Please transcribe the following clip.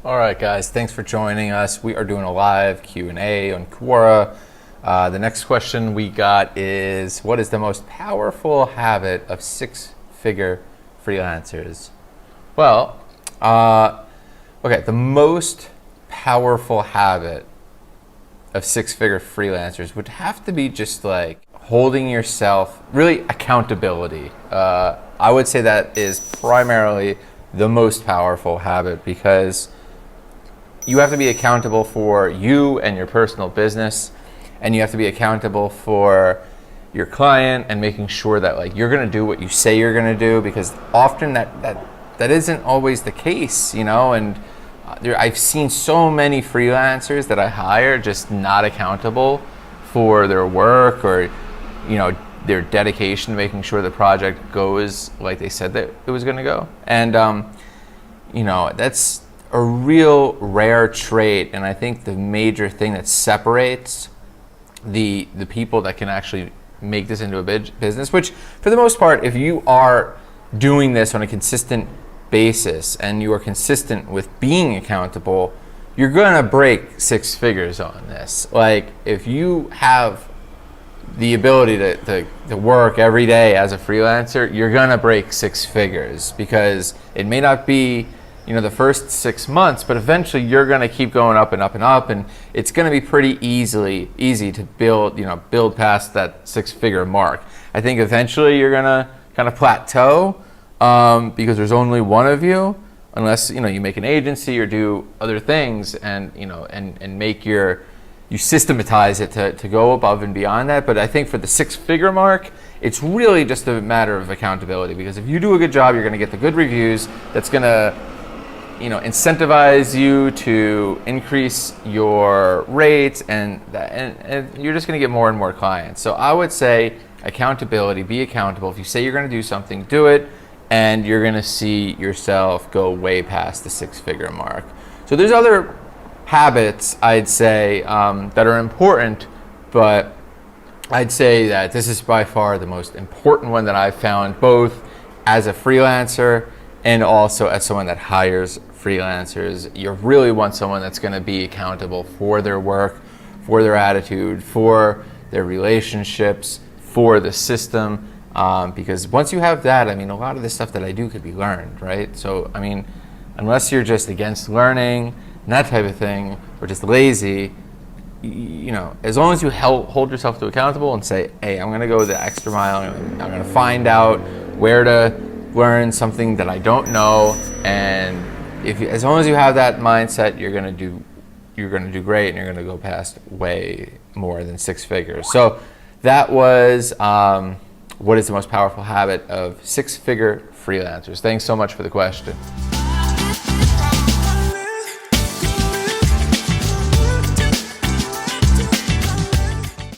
All right, guys, thanks for joining us. We are doing a live Q&A on Quora. The next question we got is, what is the most powerful habit of six-figure freelancers? Well, okay, the most powerful habit of six-figure freelancers would have to be just like holding yourself, really accountability. I would say that is primarily the most powerful habit, because you have to be accountable for you and your personal business, and you have to be accountable for your client and making sure that like you're going to do what you say you're going to do, because often that isn't always the case, you know. And I've seen so many freelancers that I hire just not accountable for their work, or you know, their dedication to making sure the project goes like they said that it was going to go. And you know, that's a real rare trait, and I think the major thing that separates the people that can actually make this into a business, which for the most part, if you are doing this on a consistent basis and you are consistent with being accountable, you're gonna break six figures on this. Like, if you have the ability to work every day as a freelancer, you're gonna break six figures, because it may not be, you know, the first 6 months, but eventually you're going to keep going up and up and up, and it's going to be pretty easy to build past that six-figure mark. I think eventually you're going to kind of plateau because there's only one of you, unless you make an agency or do other things, and and make you systematize it to go above and beyond that. But I think for the six-figure mark, it's really just a matter of accountability, because if you do a good job, you're going to get the good reviews. That's going to incentivize you to increase your rates, and you're just going to get more and more clients. So I would say accountability, be accountable. If you say you're going to do something, do it, and you're going to see yourself go way past the six-figure mark. So there's other habits, I'd say, that are important, but I'd say that this is by far the most important one that I've found, both as a freelancer and also as someone that hires freelancers. You really want someone that's going to be accountable for their work, for their attitude, for their relationships, for the system, because once you have that, I mean, a lot of the stuff that I do could be learned, right? So, I mean, unless you're just against learning and that type of thing, or just lazy, as long as you hold yourself to accountable and say, hey, I'm going to go the extra mile, I'm going to find out where to learn something that I don't know, and as long as you have that mindset, you're gonna do great, and you're gonna go past way more than six figures. So that was what is the most powerful habit of six-figure freelancers. Thanks so much for the question.